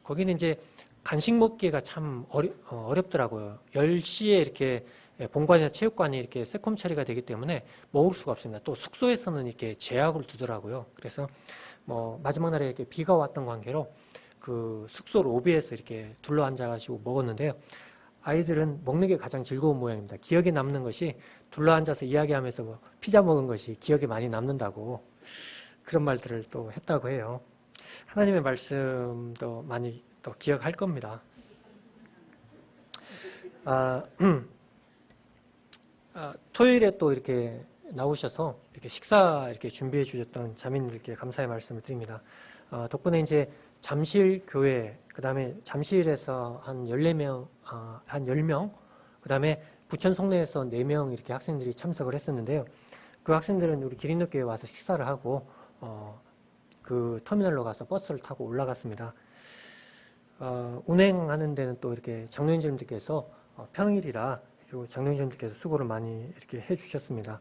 거기는 이제 간식 먹기가 참 어렵더라고요. 10시에 이렇게 본관이나 체육관이 이렇게 세콤 처리가 되기 때문에 먹을 수가 없습니다. 또 숙소에서는 이렇게 제약을 두더라고요. 그래서 마지막 날에 이렇게 비가 왔던 관계로 그 숙소 로비에서 이렇게 둘러 앉아가지고 먹었는데요. 아이들은 먹는 게 가장 즐거운 모양입니다. 기억에 남는 것이 둘러 앉아서 이야기하면서 피자 먹은 것이 기억에 많이 남는다고 그런 말들을 또 했다고 해요. 하나님의 말씀도 많이 또 기억할 겁니다. 토요일에 또 이렇게 나오셔서 이렇게 식사 이렇게 준비해 주셨던 자매님들께 감사의 말씀을 드립니다. 덕분에 이제 잠실 교회, 그 다음에 잠실에서 한 14명, 한 10명, 그 다음에 부천 송내에서 4명 이렇게 학생들이 참석을 했었는데요. 그 학생들은 우리 기린도교에 와서 식사를 하고, 그 터미널로 가서 버스를 타고 올라갔습니다. 운행하는 데는 또 이렇게 장로님들께서 평일이라 장로님들께서 수고를 많이 이렇게 해주셨습니다.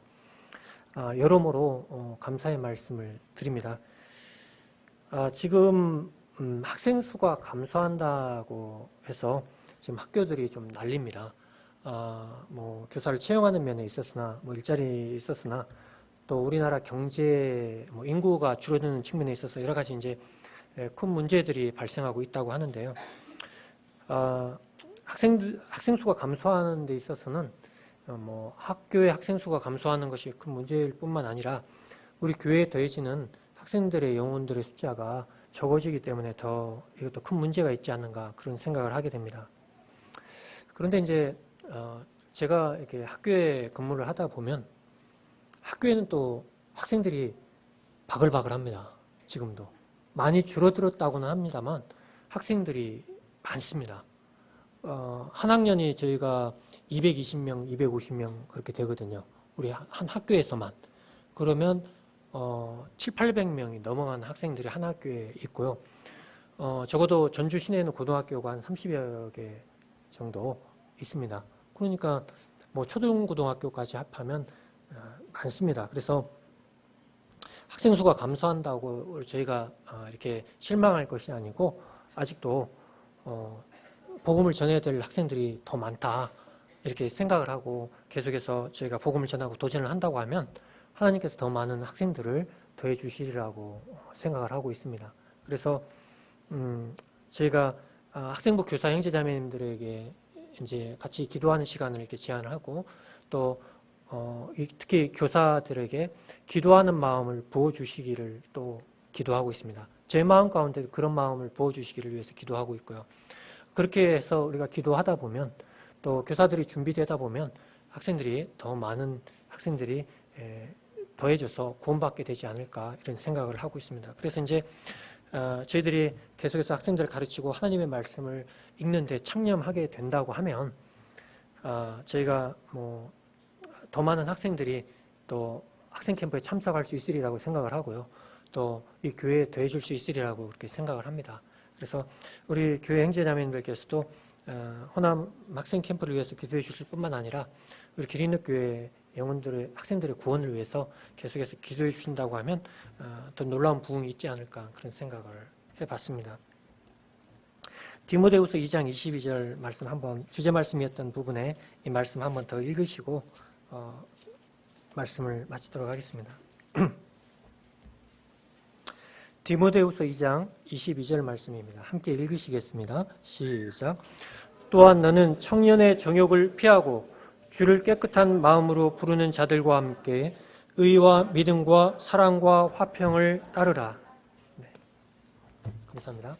여러모로 감사의 말씀을 드립니다. 지금 학생 수가 감소한다고 해서 지금 학교들이 좀 난립니다. 뭐 교사를 채용하는 면에 있었으나, 뭐 일자리 있었으나, 또 우리나라 경제, 뭐 인구가 줄어드는 측면에 있어서 여러 가지 이제 큰 문제들이 발생하고 있다고 하는데요. 학생 수가 감소하는 데 있어서는 뭐 학교의 학생 수가 감소하는 것이 큰 문제일 뿐만 아니라 우리 교회에 더해지는 학생들의 영혼들의 숫자가 적어지기 때문에 더 이것도 큰 문제가 있지 않는가 그런 생각을 하게 됩니다. 그런데 이제 제가 이렇게 학교에 근무를 하다 보면 학교에는 또 학생들이 바글바글합니다. 지금도 많이 줄어들었다고는 합니다만 학생들이 많습니다. 한 학년이 저희가 220명, 250명 그렇게 되거든요. 우리 한 학교에서만. 그러면 7, 800명이 넘어가는 학생들이 한 학교에 있고요. 적어도 전주 시내에는 고등학교가 한 30여 개 정도 있습니다. 그러니까 뭐 초등고등학교까지 합하면 많습니다. 그래서 학생 수가 감소한다고 저희가 이렇게 실망할 것이 아니고 아직도 복음을 전해야 될 학생들이 더 많다 이렇게 생각을 하고 계속해서 저희가 복음을 전하고 도전을 한다고 하면 하나님께서 더 많은 학생들을 더해 주시리라고 생각을 하고 있습니다. 그래서 저희가 학생부 교사 형제자매님들에게 이제 같이 기도하는 시간을 이렇게 제안을 하고 또 특히 교사들에게 기도하는 마음을 부어주시기를 또 기도하고 있습니다. 제 마음 가운데도 그런 마음을 부어주시기를 위해서 기도하고 있고요. 그렇게 해서 우리가 기도하다 보면 또 교사들이 준비되다 보면 학생들이 더 많은 학생들이 더해져서 구원받게 되지 않을까 이런 생각을 하고 있습니다. 그래서 이제 저희들이 계속해서 학생들을 가르치고 하나님의 말씀을 읽는데 창념하게 된다고 하면 저희가 뭐 더 많은 학생들이 또 학생 캠프에 참석할 수 있으리라고 생각을 하고요. 또 이 교회에 더해줄 수 있으리라고 그렇게 생각을 합니다. 그래서 우리 교회 형제자매님들께서도 호남 학생 캠프를 위해서 기도해 주실 뿐만 아니라 우리 기린읍교회 영혼들의 학생들의 구원을 위해서 계속해서 기도해 주신다고 하면 더 놀라운 부흥이 있지 않을까 그런 생각을 해봤습니다. 디모데후서 2장 22절 말씀 한번 주제 말씀이었던 부분에 이 말씀 한번 더 읽으시고 말씀을 마치도록 하겠습니다. 디모데후서 2장 22절 말씀입니다. 함께 읽으시겠습니다. 시작. 또한 너는 청년의 정욕을 피하고 주를 깨끗한 마음으로 부르는 자들과 함께 의와 믿음과 사랑과 화평을 따르라. 네. 감사합니다.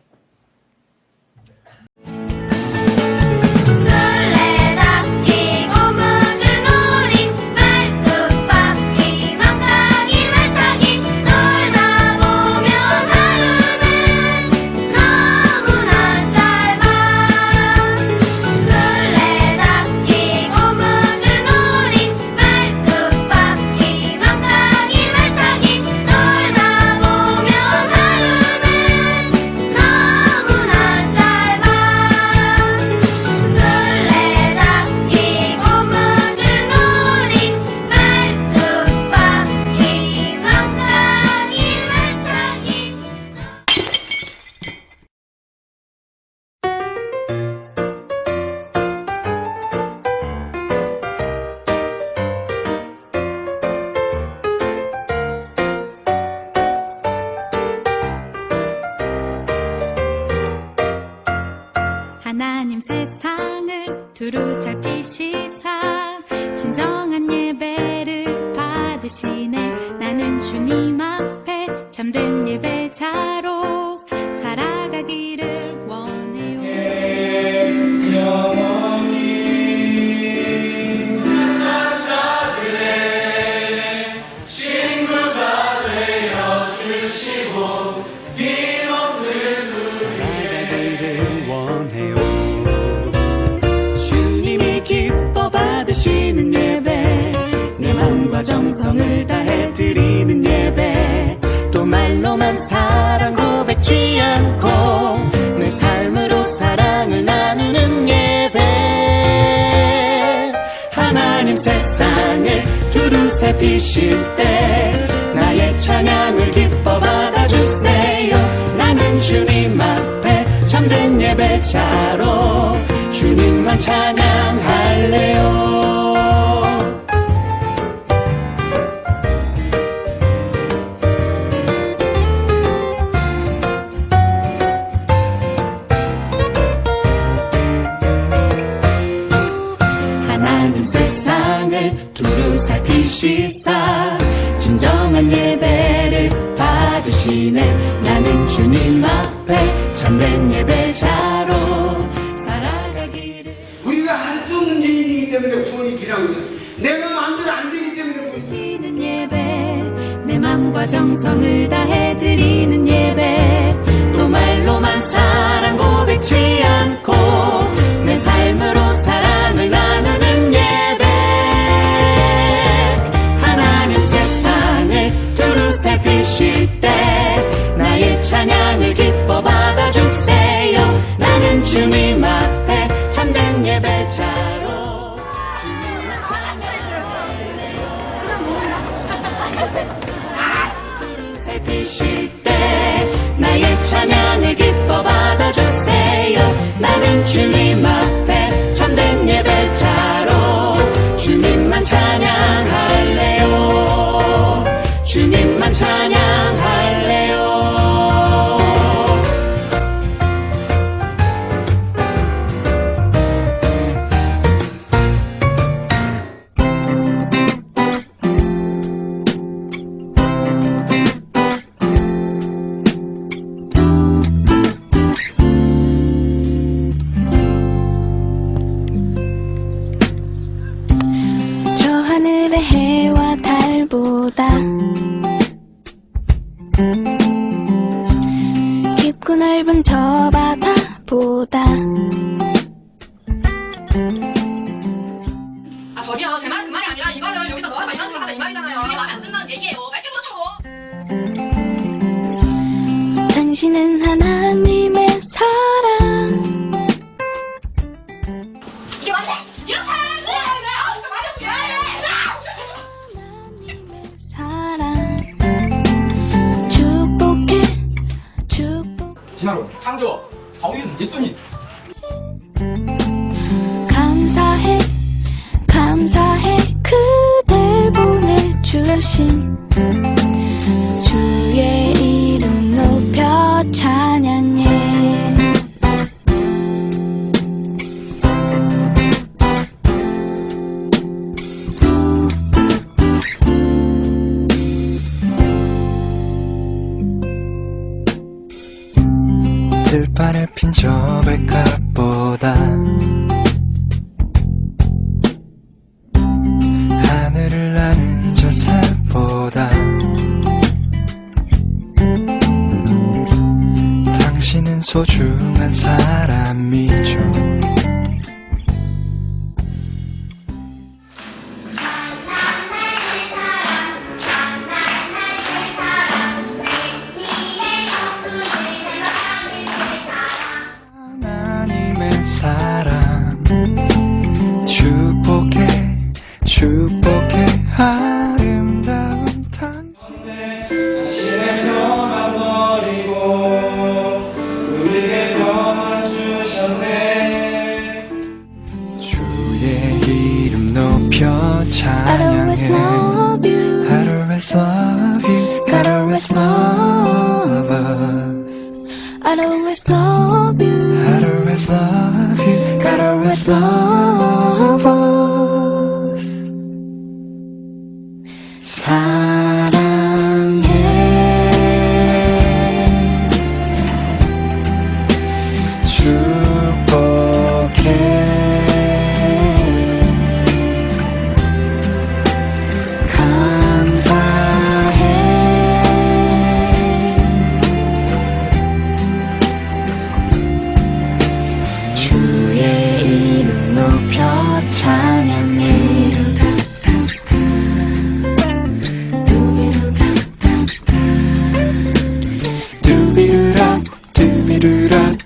하나님 세상을 두루 살피시사 진정한 예배를 받으시네. 나는 주님 앞에 참된 예배자로 살아가기를 원해요. 영원히 낙자들의 친구가 되어 주시고 힘없는 살아가기를 원해요. 주님이 기뻐 받으시는 예배, 내 마음과 정성을 다해 드리는 예배, 또 말로만 사랑 고백지 않고 내 삶으로 사랑을 나누는 예배. 하나님 세상을 두루 살피실 때 나의 찬양을 기뻐 받아주세요. 주님 앞에 참된 예배자로 주님만 찬양할래요. 하나님 세상을 두루 살피시사 진정한 예배를 받으시네. 나는 주님 앞에 참된 예배자로 살아가기를. 우리가 할 수 없는 일이기 때문에 구원이 필요한 거야. 내가 마음대로 안 되기 때문에 드리는 예배, 내 맘과 정성을 다해 드리는 예배, 또 말로만 사랑 고백지 않고 내 삶으로 사랑을 나누는 예배. 하나님 세상을 두루 살피실 때 나의 찬양을 기뻐 받아주세요. 나는 주님 앞에 참된 예배자로 주님만 찬양할래요. 두루 살피실 때 나의 찬양을 기뻐 받아주세요. 나는 주님 앞에 참된 예배자로 주님만 찬양할래요. 주님만 찬양할래요. 저 하늘의 해와 달보다 깊고 넓은 저 바다보다 아 저기요 제 말은 그 말이 아니라 이거를 여기다 넣어라 이런 식으로 하자 이 말이잖아요. 그게 마음에 안 든다는 얘기예요. 맑게 붙여. 당신은 하나님의 사랑. 이게 맞네? 이렇게 하라고! 아 진짜 말이 없어. 사랑 축복해 축복. 진화론, 창조, 정인, 예수님. 감사해 감사해 그댈 보내주신 주의 이름 높여 찬양해. 들판에 핀 저 백합보다 하늘을 나는 저 새보다 당신은 소중한 사람이죠. 하나님의 사랑 축복해 축복해 아름다운 당신. 당신의 펴만 버리고 우리에게 펴만 주셨네. 주의 이름 높여 I'd always 찬양해. love you. I'd always love you. God always love us. I'd always love you. I'd always love you. God always love us. 사랑해 축복해 감사해 주의 이름 높여 찬양해. 두비루라 두비루라